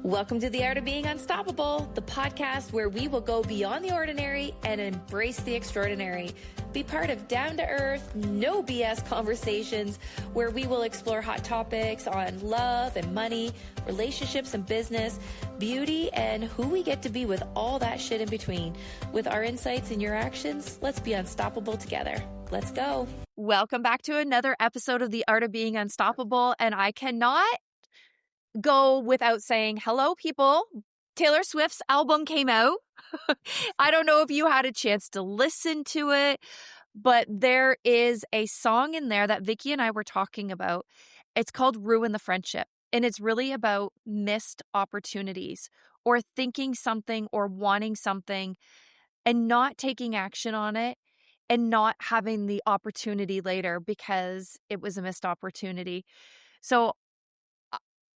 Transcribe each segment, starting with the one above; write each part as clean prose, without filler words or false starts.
Welcome to The Art of Being Unstoppable, the podcast where we will go beyond the ordinary and embrace the extraordinary. Be part of down-to-earth, no BS conversations where we will explore hot topics on love and money, relationships and business, beauty, and who we get to be with all that shit in between. With our insights and your actions, let's be unstoppable together. Let's go. Welcome back to another episode of The Art of Being Unstoppable, and I cannot go without saying hello, people. Taylor Swift's album came out. I don't know if you had a chance to listen to it, but there is a song in there that Vicki and I were talking about. It's called Ruin the Friendship, and it's really about missed opportunities or thinking something or wanting something and not taking action on it and not having the opportunity later because it was a missed opportunity. So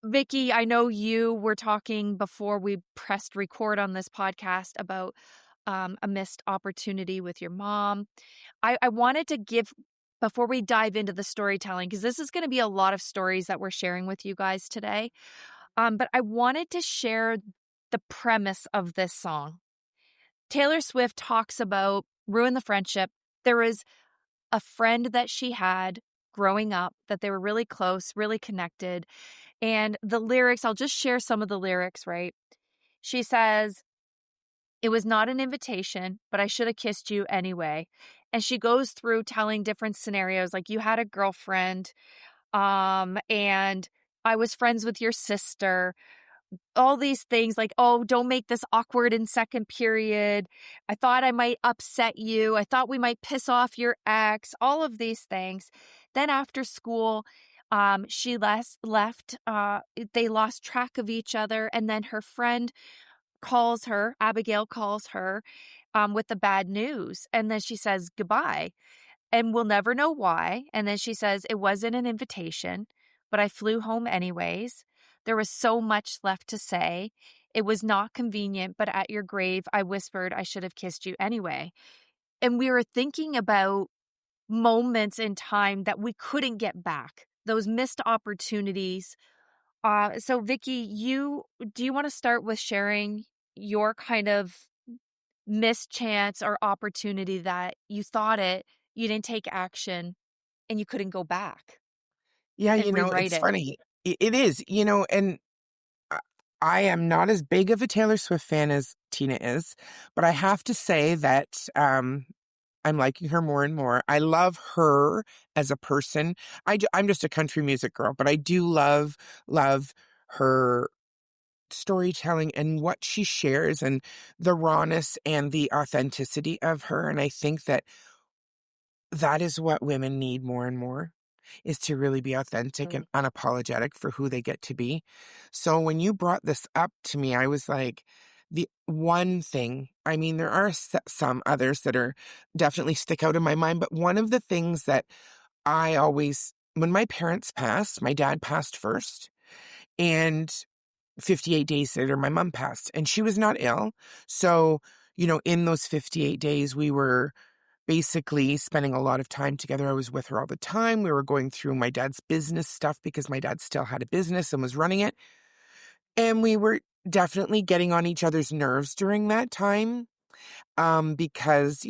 Vicki, I know you were talking before we pressed record on this podcast about a missed opportunity with your mom. I wanted to give, before we dive into the storytelling, because this is going to be a lot of stories that we're sharing with you guys today, but I wanted to share the premise of this song. Taylor Swift talks about ruin the friendship. There was a friend that she had growing up that they were really close, really connected. And the lyrics, I'll just share some of the lyrics, right? She says, "It was not an invitation, but I should have kissed you anyway." And she goes through telling different scenarios, like you had a girlfriend, and I was friends with your sister. All these things like, oh, don't make this awkward in second period. I thought I might upset you. I thought we might piss off your ex, all of these things. Then after school, she left. They lost track of each other. And then her friend calls her, Abigail calls her with the bad news. And then she says goodbye. And we'll never know why. And then she says, "It wasn't an invitation, but I flew home anyways. There was so much left to say. It was not convenient, but at your grave, I whispered I should have kissed you anyway." And we were thinking about moments in time that we couldn't get back, those missed opportunities. So Vicki, do you want to start with sharing your kind of missed chance or opportunity that you you didn't take action and you couldn't go back Yeah, and rewrite it's it? funny. It is, and I I am not as big of a Taylor Swift fan as Tina is, but I have to say that I'm liking her more and more. I love her as a person. I'm just a country music girl, but I do love her storytelling and what she shares and the rawness and the authenticity of her. And I think that is what women need more and more, is to really be authentic and unapologetic for who they get to be. So when you brought this up to me, I was like, the one thing, I mean, there are some others that are definitely stick out in my mind, but one of the things that I always, when my parents passed, my dad passed first, and 58 days later, my mom passed, and she was not ill. So, in those 58 days, we were basically spending a lot of time together. I was with her all the time. We were going through my dad's business stuff because my dad still had a business and was running it. And we were definitely getting on each other's nerves during that time. Because,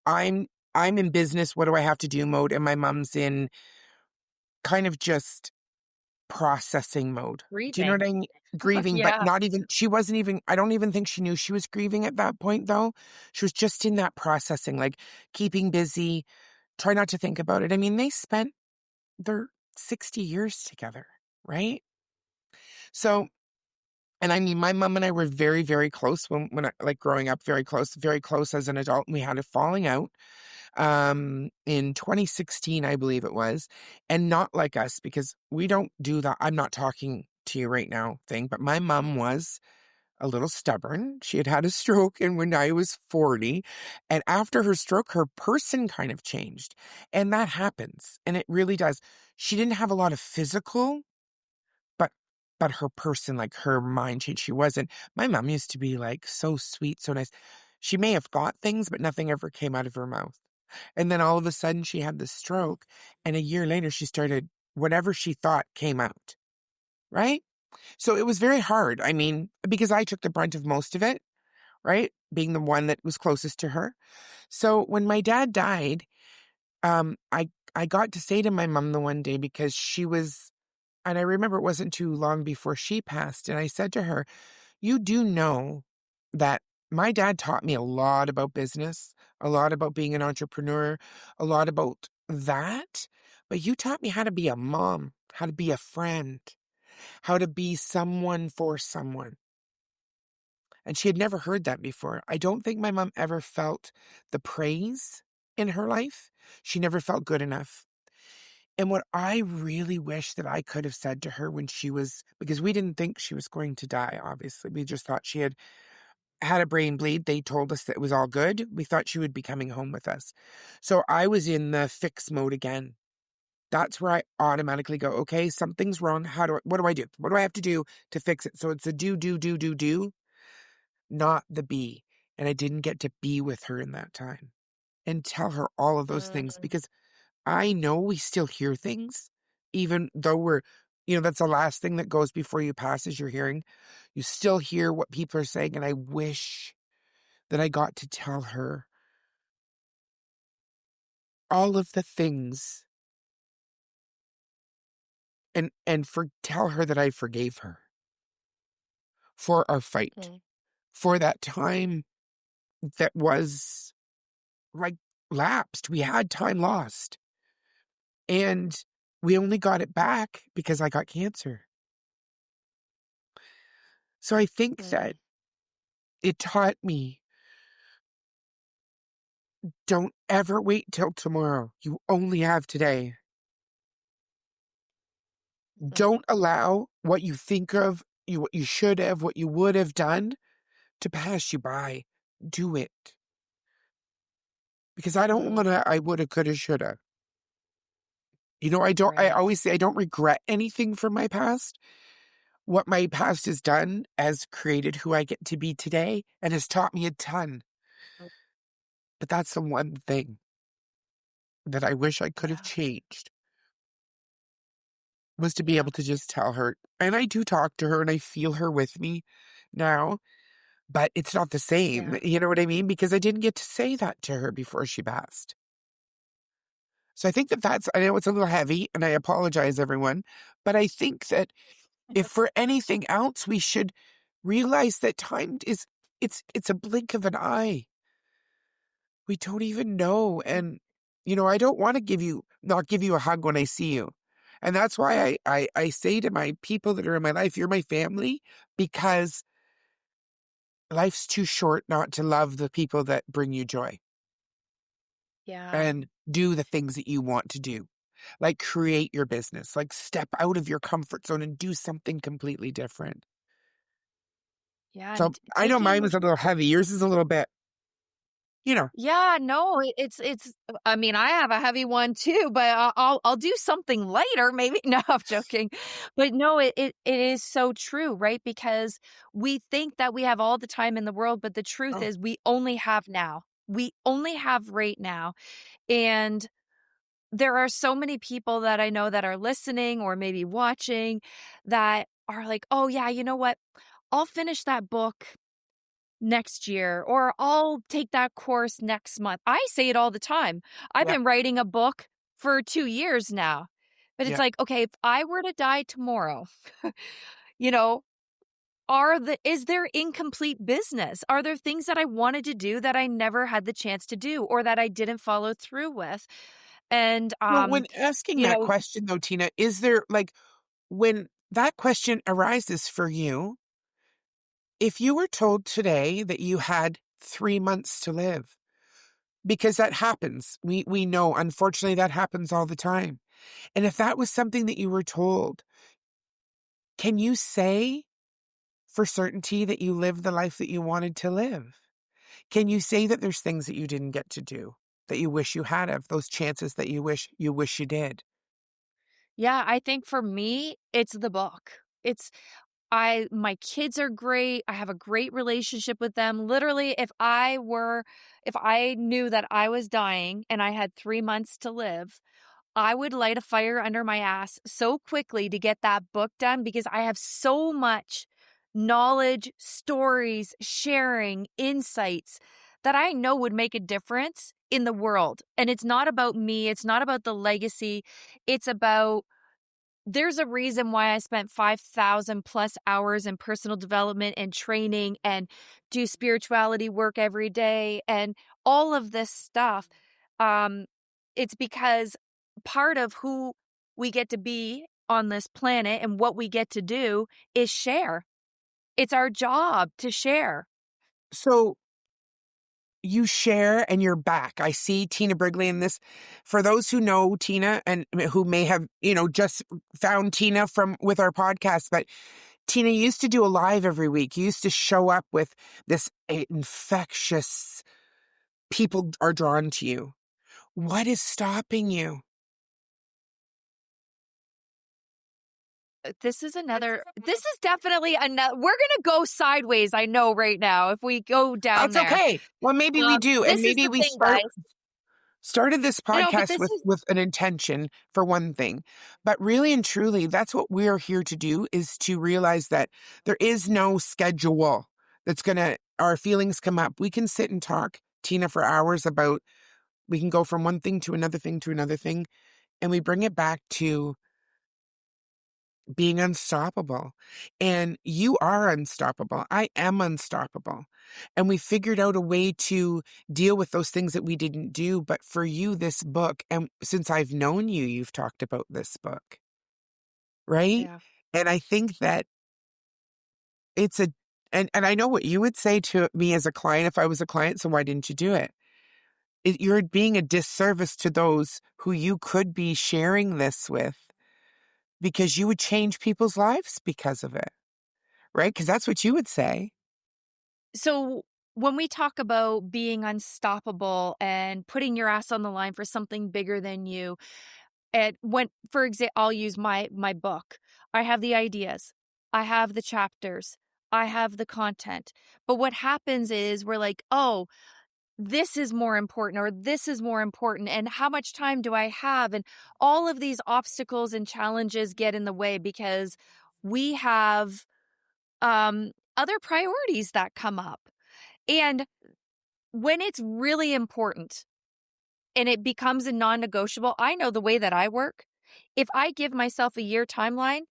I'm in business, what do I have to do mode, and my mom's in kind of just processing mode. Do you know Grieving. what I mean? Grieving, but Yeah. not even, she wasn't even, I don't even think she knew she was grieving at that point though. She was just in that processing, like keeping busy, try not to think about it. I mean, they spent their 60 years together, right? So, and I mean, my mom and I were very, very close when I, like growing up, very close as an adult. And we had a falling out, in 2016, I believe it was, and not like us, because we don't do that. I'm not talking to you right now thing, but my mom was a little stubborn. She had had a stroke, and when I was 40, and after her stroke, her person kind of changed, and that happens, and it really does. She didn't have a lot of physical, but her person, like her mind changed. She wasn't. My mom used to be like so sweet, so nice. She may have thought things, but nothing ever came out of her mouth. And then all of a sudden she had the stroke, and a year later she started, whatever she thought came out, right? So it was very hard. I mean, because I took the brunt of most of it, right? Being the one that was closest to her. So when my dad died, I got to say to my mom the one day because she was, and I remember it wasn't too long before she passed, and I said to her, "You do know that my dad taught me a lot about business, a lot about being an entrepreneur, a lot about that, but you taught me how to be a mom, how to be a friend, how to be someone for someone." And she had never heard that before. I don't think my mom ever felt the praise in her life. She never felt good enough. And what I really wish that I could have said to her when she was, because we didn't think she was going to die, obviously. We just thought she had a brain bleed. They told us that it was all good. We thought she would be coming home with us. So I was in the fix mode again. That's where I automatically go, okay, something's wrong. What do I do? What do I have to do to fix it? So it's a do, not the be. And I didn't get to be with her in that time and tell her all of those things Mm, because I know we still hear things, even though that's the last thing that goes before you pass is your hearing. You still hear what people are saying. And I wish that I got to tell her all of the things and tell her that I forgave her for our fight, mm, for that time that was like lapsed. We had time lost and we only got it back because I got cancer. So I think that mm, it taught me, don't ever wait till tomorrow. You only have today. mm, Don't allow what you think of, what you should have, what you would have done to pass you by. Do it. Because I don't mm. want to, I woulda, coulda, shoulda. I Right. always say I don't regret anything from my past. What my past has done has created who I get to be today and has taught me a ton. Mm, But that's the one thing that I wish I could have yeah. changed, was to be Yeah. able to just tell her. And I do talk to her and I feel her with me now, but it's not the same. Yeah. You know what I mean? Because I didn't get to say that to her before she passed. So I think I know it's a little heavy and I apologize, everyone, but I think that if for anything else, we should realize that it's a blink of an eye. We don't even know. Mm, And, I don't want to not give you a hug when I see you. And that's why I say to my people that are in my life, you're my family, because life's too short not to love the people that bring you joy yeah. and do the things that you want to do. Like create your business, like step out of your comfort zone and do something completely different. Yeah. So And I know mine taking was a little heavy. Yours is a little bit, you know. Yeah, no, it's I mean, I have a heavy one too, but I'll do something lighter maybe. No, I'm joking. But no, it is so true, right? Because we think that we have all the time in the world, but the truth Oh, is we only have now. We only have right now. And there are so many people that I know that are listening or maybe watching that are like, "Oh yeah, you know what? I'll finish that book next year, or I'll take that course next month." I say it all the time. I've yeah, been writing a book for 2 years now. But it's yeah. like, okay, if I were to die tomorrow, you know, is there incomplete business? Are there things that I wanted to do that I never had the chance to do or that I didn't follow through with? And Well, when asking you that know, question though, Tina, is there like when that question arises for you, if you were told today that you had 3 months to live, because that happens. We know, unfortunately, that happens all the time. And if that was something that you were told, can you say for certainty that you lived the life that you wanted to live? Can you say that there's things that you didn't get to do that you wish you had of those chances that you wish you did? yeah, I think for me, it's the book. It's my kids are great. I have a great relationship with them. Literally, if I knew that I was dying and I had 3 months to live, I would light a fire under my ass so quickly to get that book done because I have so much knowledge, stories, sharing, insights that I know would make a difference in the world. And it's not about me. It's not about the legacy. It's about there's a reason why I spent 5,000 plus hours in personal development and training and do spirituality work every day and all of this stuff. It's because part of who we get to be on this planet and what we get to do is share. It's our job to share. So you share and you're back. I see Tina Brigley in this. For those who know Tina and who may have, just found Tina from with our podcast, but Tina used to do a live every week. You used to show up with this infectious people are drawn to you. What is stopping you? This is definitely another, we're going to go sideways. I know right now, if we go down That's there. okay. Well, maybe we do. And This is maybe the we thing, guys. started this No, but podcast with an intention for one thing, but really and truly, that's what we're here to do, is to realize that there is no schedule that's our feelings come up. We can sit and talk, Tina, for hours we can go from one thing to another thing to another thing. And we bring it back to being unstoppable. And you are unstoppable. I am unstoppable. And we figured out a way to deal with those things that we didn't do. But for you, this book, and since I've known you, you've talked about this book, right? Yeah. And I think that it's and I know what you would say to me as a client if I was a client. So why didn't you do it? You're being a disservice to those who you could be sharing this with, because you would change people's lives because of it, right? Because that's what you would say. So when we talk about being unstoppable and putting your ass on the line for something bigger than you, and for example, I'll use my book. I have the ideas, I have the chapters, I have the content. But what happens is we're like, oh, this is more important, or this is more important, and how much time do I have? And all of these obstacles and challenges get in the way because we have other priorities that come up. And when it's really important and it becomes a non-negotiable, I know the way that I work. If I give myself a year timeline,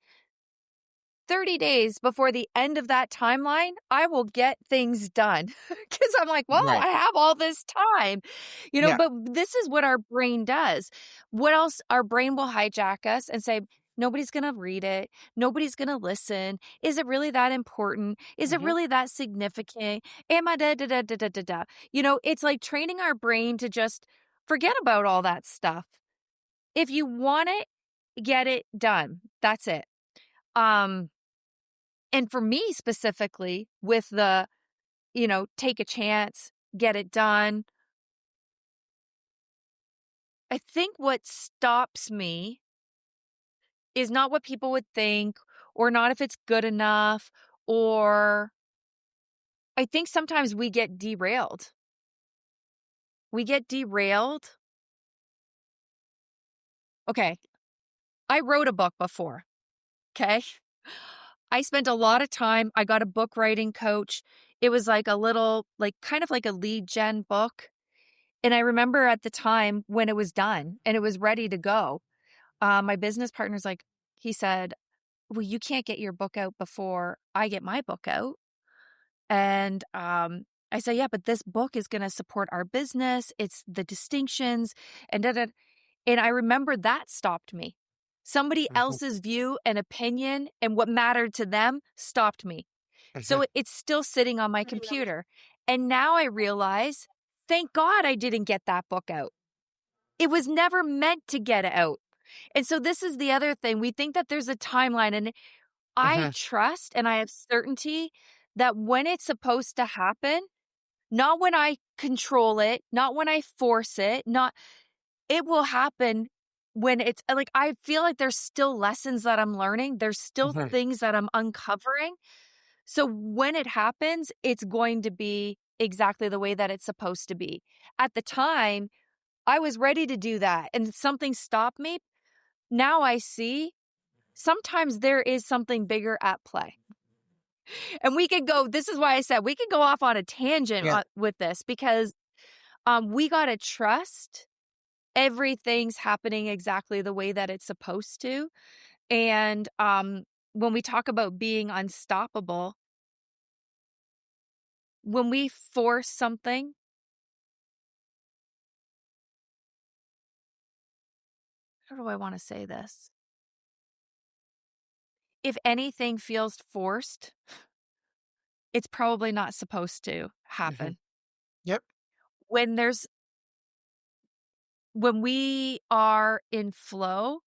30 days before the end of that timeline, I will get things done because I'm like, well, Right. I have all this time, Yeah. but this is what our brain does. What else? Our brain will hijack us and say, nobody's going to read it. Nobody's going to listen. Is it really that important? Is it really that significant? Am I da da da da da da da? It's like training our brain to just forget about all that stuff. If you want it, get it done. That's it. And for me specifically, with the, take a chance, get it done, I think what stops me is not what people would think, or not if it's good enough, or I think sometimes we get derailed. Okay. I wrote a book before. Okay. I spent a lot of time. I got a book writing coach. It was like a little, kind of like a lead gen book. And I remember at the time when it was done and it was ready to go, my business partner's like, he said, well, you can't get your book out before I get my book out. And I said, yeah, but this book is going to support our business. It's the distinctions and da-da. And I remember that stopped me. Somebody else's view and opinion and what mattered to them stopped me. So it's still sitting on my computer. And now I realize, thank God I didn't get that book out. It was never meant to get out. And so this is the other thing. We think that there's a timeline, and I trust and I have certainty that when it's supposed to happen, not when I control it, not when I force it, it will happen when it's like, I feel like there's still lessons that I'm learning. There's still things that I'm uncovering. So when it happens, it's going to be exactly the way that it's supposed to be. At the time, I was ready to do that and something stopped me. Now I see sometimes there is something bigger at play. And we could go, this is why I said we could go off on a tangent Yeah. with this because we got to trust everything's happening exactly the way that it's supposed to. And when we talk about being unstoppable, when we force something, how do I want to say this? If anything feels forced, it's probably not supposed to Mm-hmm. happen. Yep. When we are in flow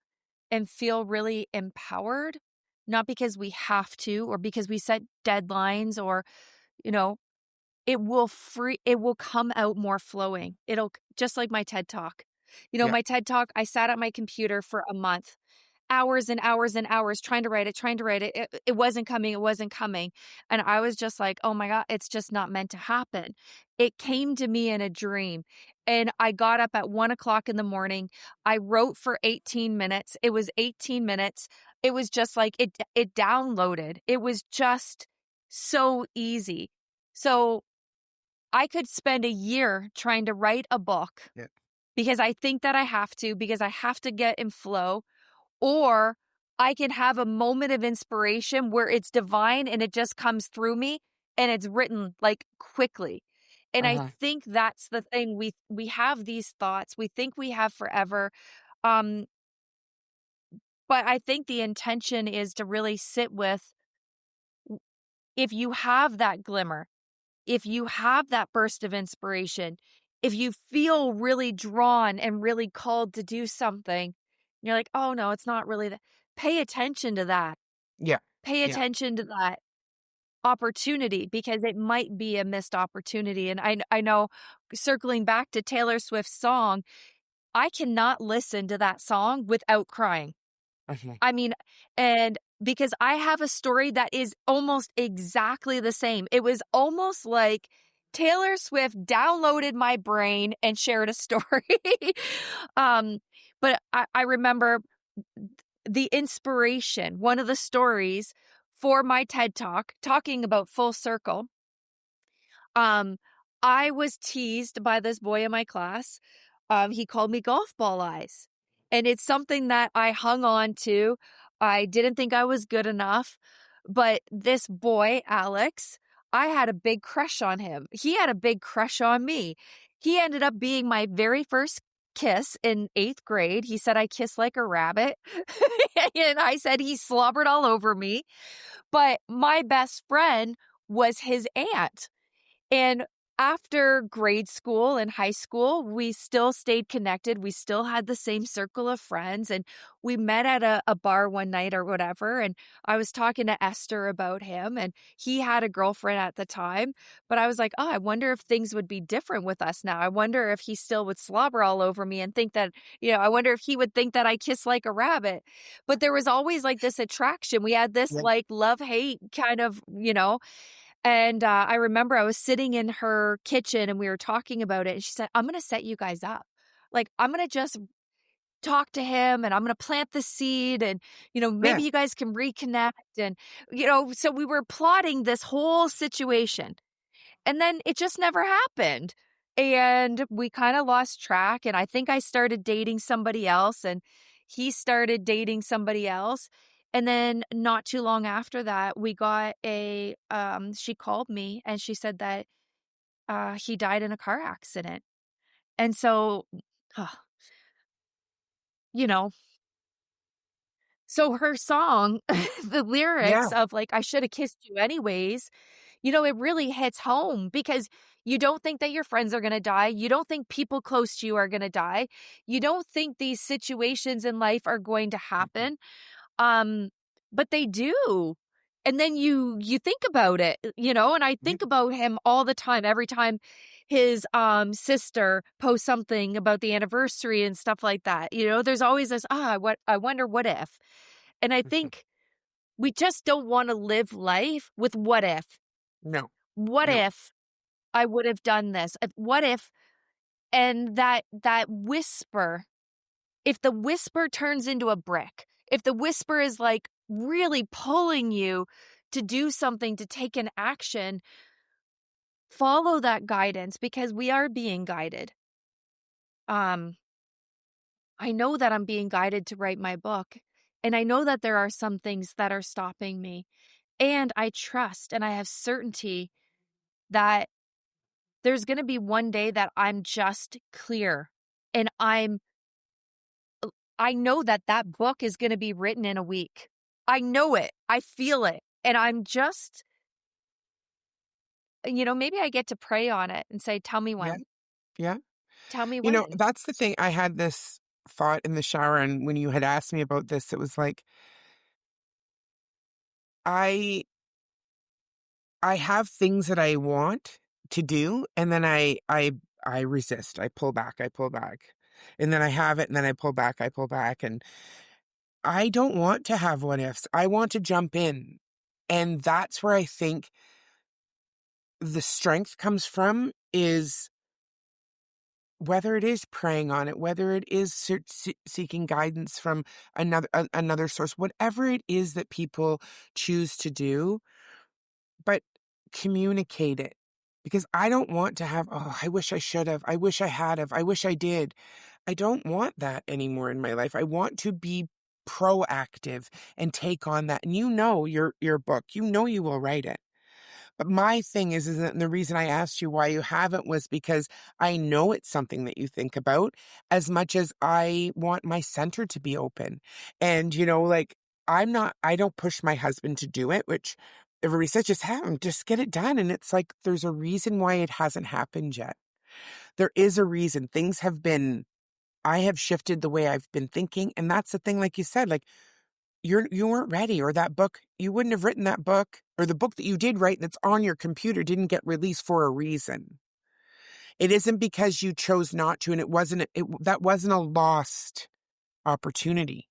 and feel really empowered, not because we have to or because we set deadlines or, you know, it will come out more flowing. It'll just like my TED Talk. Yeah. My TED Talk, I sat at my computer for a month, hours and hours and hours trying to write it. It wasn't coming. It wasn't coming. And I was just like, oh my God, it's just not meant to happen. It came to me in a dream. And I got up at 1:00 in the morning. I wrote for 18 minutes. It was 18 minutes. It was just like it downloaded. It was just so easy. So I could spend a year trying to write a book Yeah. because I think that I have to, because I have to get in flow, or I can have a moment of inspiration where it's divine and it just comes through me and it's written like quickly. And I Uh-huh. think that's the thing. We have these thoughts. We think we have forever. Um, but I think the intention is to really sit with if you have that glimmer, if you have that burst of inspiration, if you feel really drawn and really called to do something, you're like, oh no, it's not really that. Pay attention to that. Yeah. Pay Yeah. attention to that opportunity because it might be a missed opportunity. And I know circling back to Taylor Swift's song, I cannot listen to that song without crying. Uh-huh. I mean, and because I have a story that is almost exactly the same. It was almost like Taylor Swift downloaded my brain and shared a story. But I remember the inspiration, one of the stories for my TED Talk, talking about full circle. I was teased by this boy in my class. He called me golf ball eyes. And it's something that I hung on to. I didn't think I was good enough. But this boy, Alex, I had a big crush on him. He had a big crush on me. He ended up being my very first kiss in 8th grade. He said I kissed like a rabbit. And I said he slobbered all over me. But my best friend was his aunt. And after grade school and high school, we still stayed connected. We still had the same circle of friends. And we met at a bar one night or whatever. And I was talking to Esther about him, and he had a girlfriend at the time. But I was like, oh, I wonder if things would be different with us now. I wonder if he still would slobber all over me and think that, I wonder if he would think that I kiss like a rabbit. But there was always like this attraction. We had this Yeah. like love-hate kind of, and I remember I was sitting in her kitchen and we were talking about it. And she said, I'm going to set you guys up. Like, I'm going to just talk to him and I'm going to plant the seed and, maybe Yeah. you guys can reconnect. And, so we were plotting this whole situation. And then it just never happened. And we kind of lost track. And I think I started dating somebody else and he started dating somebody else. And then not too long after that, we got she called me and she said that he died in a car accident. And so, uh, you know, so her song, the lyrics Yeah. of like, I should have kissed you anyways, it really hits home because you don't think that your friends are going to die. You don't think people close to you are going to die. You don't think these situations in life are going to happen. But they do. And then you think about it, and I think about him all the time. Every time his sister posts something about the anniversary and stuff like that, there's always this, I wonder what if. And I think we just don't want to live life with what if. No. What No. if I would have done this? What if? And that whisper, if the whisper turns into a brick, if the whisper is like really pulling you to do something, to take an action, follow that guidance, because we are being guided. I know that I'm being guided to write my book, and I know that there are some things that are stopping me, and I trust and I have certainty that there's going to be one day that I'm just clear, and I know that that book is going to be written in a week. I know it. I feel it. And I'm just, maybe I get to pray on it and say, tell me Yeah. when. Yeah. Tell me when. That's the thing. I had this thought in the shower, and when you had asked me about this, it was like, I I have things that I want to do, and then I resist. I pull back, I pull back. And then I have it, and then I pull back, I pull back. And I don't want to have what ifs. I want to jump in. And that's where I think the strength comes from, is whether it is praying on it, whether it is seeking guidance from another source, whatever it is that people choose to do, but communicate it. Because I don't want to have, oh, I wish I should have, I wish I had have, I wish I did. I don't want that anymore in my life. I want to be proactive and take on that. And your book, you will write it. But my thing is that the reason I asked you why you haven't was because I know it's something that you think about as much as I want my center to be open. And, like, I don't push my husband to do it, which everybody says, just get it done. And it's like, there's a reason why it hasn't happened yet. There is a reason. I have shifted the way I've been thinking. And that's the thing, like you said, like, you weren't ready, or that book, you wouldn't have written that book, or the book that you did write that's on your computer didn't get released for a reason. It isn't because you chose not to, and that wasn't a lost opportunity.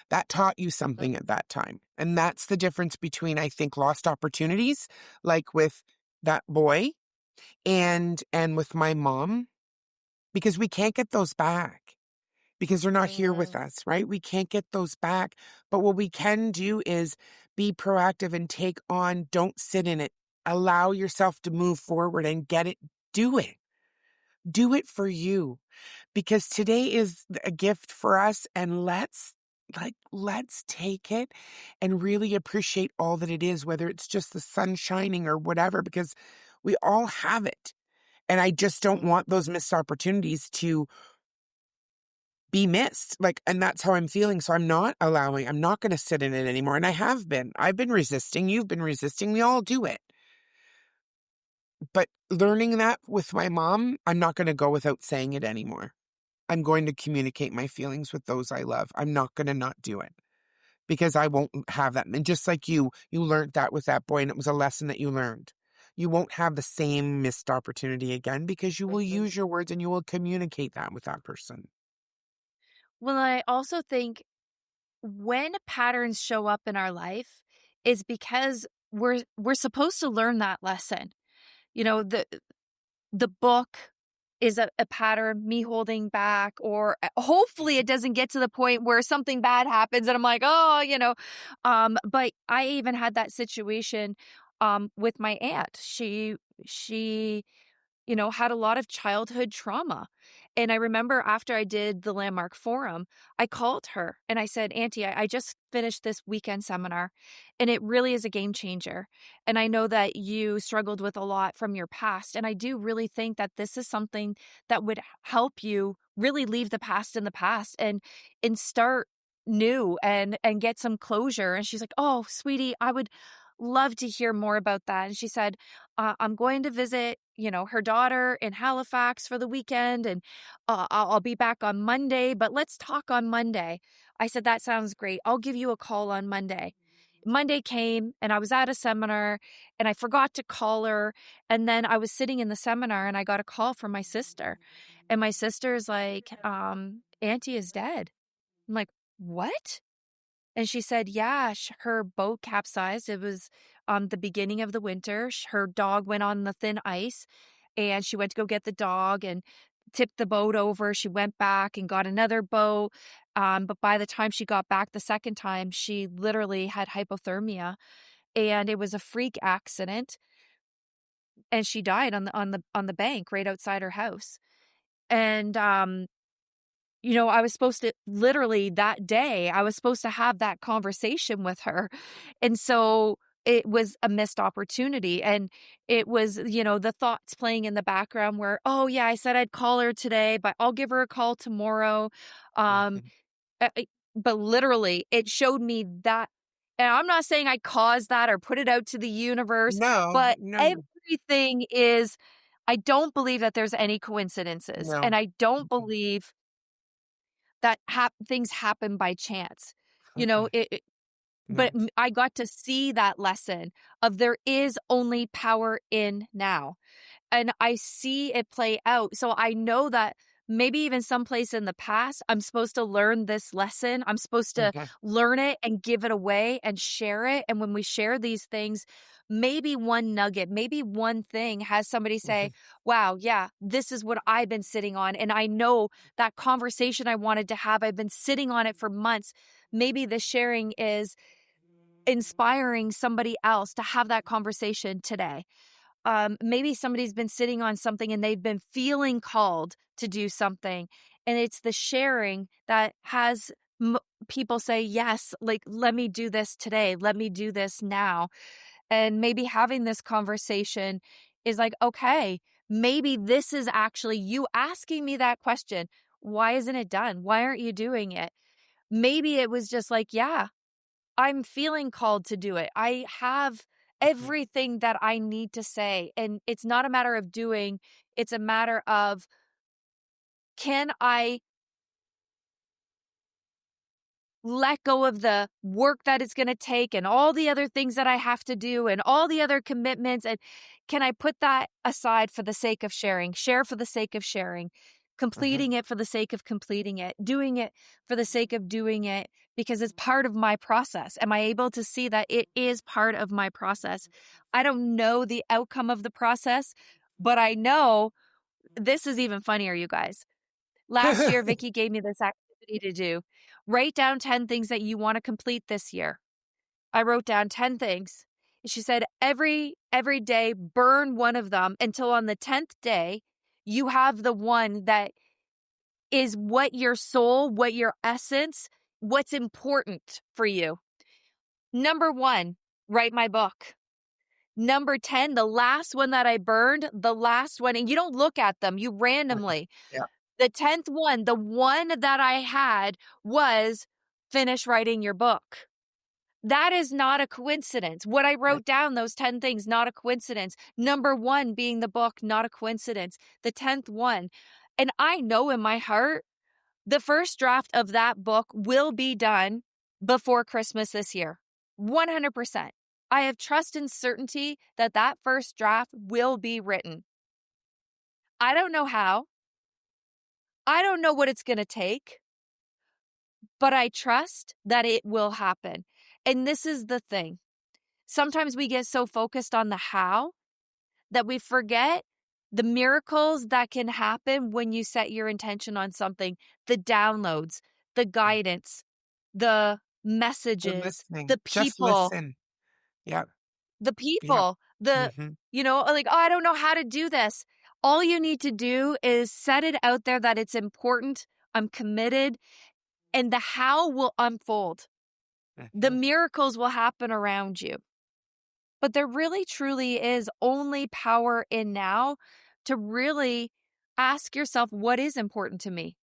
That taught you something at that time. And that's the difference between, I think, lost opportunities, like with that boy and with my mom, because we can't get those back. Because they're not here with us, right? We can't get those back. But what we can do is be proactive and take on, don't sit in it. Allow yourself to move forward and get it. Do it. Do it for you. Because today is a gift for us, and let's take it and really appreciate all that it is, whether it's just the sun shining or whatever, because we all have it. And I just don't want those missed opportunities to be missed. And that's how I'm feeling. So I'm not going to sit in it anymore. And I've been resisting. You've been resisting. We all do it. But learning that with my mom, I'm not going to go without saying it anymore. I'm going to communicate my feelings with those I love. I'm not going to not do it, because I won't have that. And just like you learned that with that boy, and it was a lesson that you learned. You won't have the same missed opportunity again, because you will use your words and you will communicate that with that person. Well, I also think when patterns show up in our life is because we're supposed to learn that lesson. The book is a pattern, me holding back, or hopefully it doesn't get to the point where something bad happens and I'm like, but I even had that situation with my aunt. She had a lot of childhood trauma. And I remember after I did the Landmark Forum, I called her and I said, Auntie, I just finished this weekend seminar, and it really is a game changer. And I know that you struggled with a lot from your past. And I do really think that this is something that would help you really leave the past in the past and start new and get some closure. And she's like, oh, sweetie, I would love to hear more about that. And she said, I'm going to visit, her daughter in Halifax for the weekend, and I'll be back on Monday, but let's talk on Monday. I said, that sounds great. I'll give you a call on Monday. Monday came and I was at a seminar and I forgot to call her. And then I was sitting in the seminar and I got a call from my sister, and my sister's like, Auntie is dead. I'm like, what? And she said, yeah, her boat capsized. It was the beginning of the winter. Her dog went on the thin ice, and she went to go get the dog, and tipped the boat over. She went back and got another boat. But by the time she got back the second time, she literally had hypothermia, and it was a freak accident. And she died on the bank right outside her house. And I was supposed to literally that day, I was supposed to have that conversation with her. And so it was a missed opportunity. And it was, the thoughts playing in the background where, oh, yeah, I said I'd call her today, but I'll give her a call tomorrow. Um, Mhm. but literally, it showed me that. And I'm not saying I caused that or put it out to the universe, No, but no, everything is, I don't believe that there's any coincidences. no. And I don't Mm-mm, believe that things happen by chance. You know, mm-mm, but no. I got to see that lesson of there is only power in now. And I see it play out. So I know that maybe even someplace in the past, I'm supposed to learn this lesson. I'm supposed to Mhm, learn it and give it away and share it. And when we share these things, maybe one nugget, maybe one thing has somebody say, mhm, wow, yeah, this is what I've been sitting on. And I know that conversation I wanted to have, I've been sitting on it for months. Maybe the sharing is inspiring somebody else to have that conversation today. Maybe somebody's been sitting on something and they've been feeling called to do something. And it's the sharing that has people say, yes, like, let me do this today. Let me do this now. And maybe having this conversation is like, okay, maybe this is actually you asking me that question. Why isn't it done? Why aren't you doing it? Maybe it was just like, yeah, I'm feeling called to do it. I have mhm, everything that I need to say. And it's not a matter of doing, it's a matter of, can I let go of the work that it's going to take and all the other things that I have to do and all the other commitments? And can I put that aside for the sake of sharing, share for the sake of sharing, mhm. completing it for the sake of completing it, doing it for the sake of doing it because it's part of my process? Am I able to see that it is part of my process? I don't know the outcome of the process, but I know this is even funnier, you guys. Last year, Vicki gave me this activity to do. Write down 10 things that you want to complete this year. I wrote down 10 things. She said every day burn one of them until on the 10th day you have the one that is what your soul, what your essence, what's important for you. Number 1, write my book. Number 10, the last one that I burned, the last one, and you don't look at them, you randomly. Yeah. The 10th one, the one that I had was finish writing your book. That is not a coincidence. What I Right. wrote down, those 10 things, not a coincidence. Number 1 being the book, not a coincidence. The 10th one. And I know in my heart, the first draft of that book will be done before Christmas this year. 100%. I have trust and certainty that that first draft will be written. I don't know how. I don't know what it's going to take. But I trust that it will happen. And this is the thing. Sometimes we get so focused on the how that we forget the miracles that can happen when you set your intention on something, the downloads, the Mm. guidance, the We're messages, listening. Just listen. Yep. the Yep. people, Mhm. like, oh, I don't know how to do this. All you need to do is set it out there that it's important. I'm committed, and the how will unfold. The Mhm. miracles will happen around you. But there really truly is only power in now to really ask yourself, what is important to me?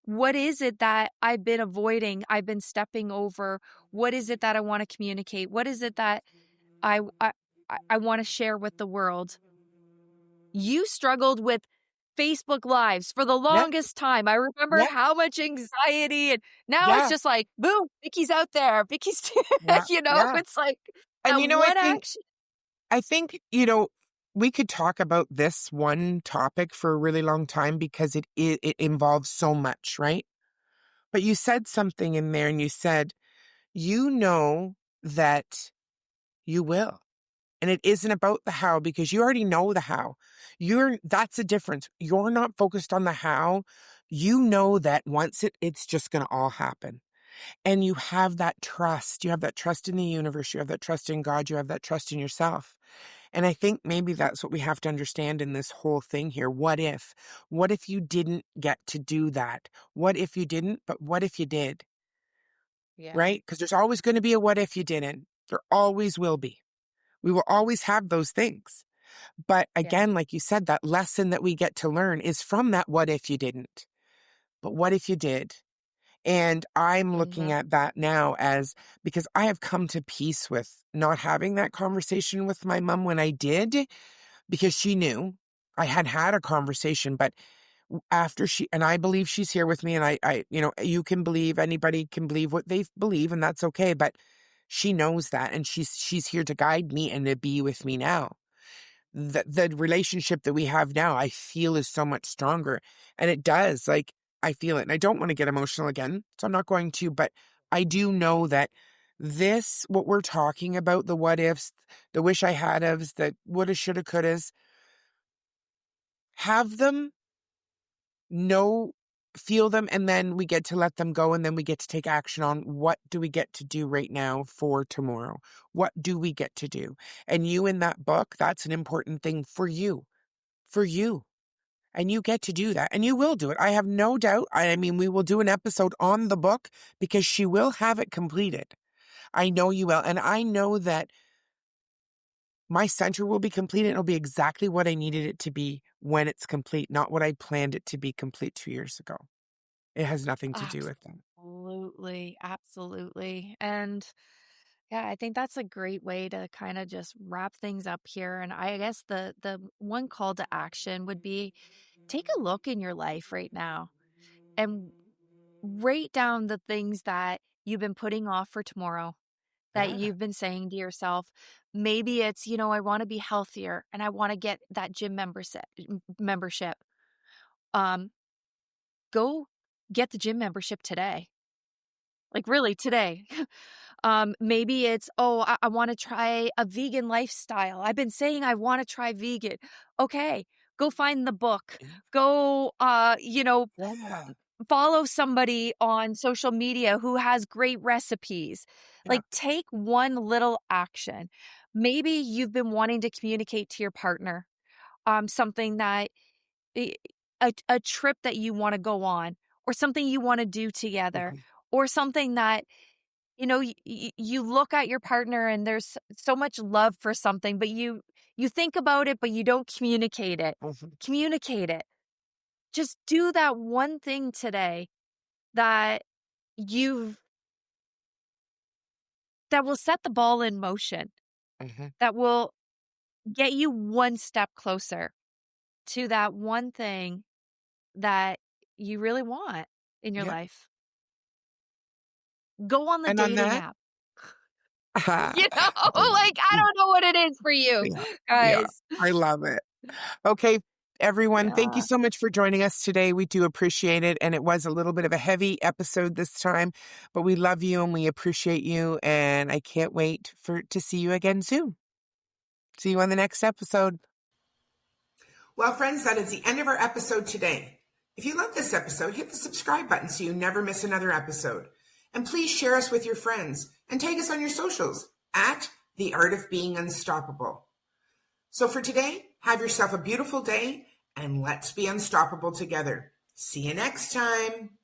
What is it that I've been avoiding? I've been stepping over? What is it that I want to communicate? What is it that I I, I want to share with the world? You struggled with Facebook Lives for the Yeah. longest time. I remember Yeah. how much anxiety, and now it's Yeah. just like, boom, Vicky's out there. Vicky's, Yeah. Yeah. it's like And that one action. I think, we could talk about this one topic for a really long time because it involves so much, right? But you said something in there and you said, you know that you will. And it isn't about the how, because you already know the how. That's the difference. You're not focused on the how. You know that once it's just going to all happen. And you have that trust. You have that trust in the universe. You have that trust in God. You have that trust in yourself. And I think maybe that's what we have to understand in this whole thing here. What if? What if you didn't get to do that? What if you didn't? But what if you did? Yeah. Right? Because there's always going to be a what if you didn't. There always will be. We will always have those things. But Yeah. again, like you said, that lesson that we get to learn is from that what if you didn't. But what if you did? And I'm looking Mhm. at that now as, because I have come to peace with not having that conversation with my mom when I did, because she knew I had had a conversation. But after and I believe she's here with me, and you can believe, anybody can believe what they believe, and that's okay. But she knows that, and she's here to guide me and to be with me now. The relationship that we have now, I feel, is so much stronger. And it does, like, I feel it. And I don't want to get emotional again, so I'm not going to, but I do know that what we're talking about, the what ifs, the wish I had ofs, the woulda, shoulda, couldas, have them, feel them, and then we get to let them go, and then we get to take action on what do we get to do right now for tomorrow? What do we get to do? And you, in that book, that's an important thing for you. For you. And you get to do that. And you will do it. I have no doubt. I mean, we will do an episode on the book because she will have it completed. I know you will. And I know that my center will be completed. It'll be exactly what I needed it to be when it's complete, not what I planned it to be complete 2 years ago. It has nothing to do with that. Absolutely. Absolutely. And yeah, I think that's a great way to kind of just wrap things up here. And I guess the one call to action would be, take a look in your life right now and write down the things that you've been putting off for tomorrow, that Yeah. you've been saying to yourself. Maybe it's, I want to be healthier and I want to get that gym membership. Um, Go get the gym membership today. Like, really, today. Maybe it's, I want to try a vegan lifestyle. I've been saying I want to try vegan. Okay, go find the book. Go, Yeah. follow somebody on social media who has great recipes. Yeah. Like, take one little action. Maybe you've been wanting to communicate to your partner, something that a trip that you want to go on, or something you want to do together, Mhm. or something that, you look at your partner and there's so much love for something, but you think about it, but you don't communicate it. Mhm. Communicate it. Just do that one thing today that you've that will set the ball in motion, Mhm. that will get you one step closer to that one thing that you really want in your Yeah. life. Go on the And on dating that, app. Like, I don't know what it is for you, yeah. Yeah. guys. I love it. Okay, everyone, thank you Yeah. so much for joining us today. We do appreciate it. And it was a little bit of a heavy episode this time, but we love you and we appreciate you. And I can't wait to see you again soon. See you on the next episode. Well, friends, that is the end of our episode today. If you love this episode, hit the subscribe button so you never miss another episode. And please share us with your friends and tag us on your socials at The Art of Being Unstoppable. So for today, have yourself a beautiful day and let's be unstoppable together. See you next time.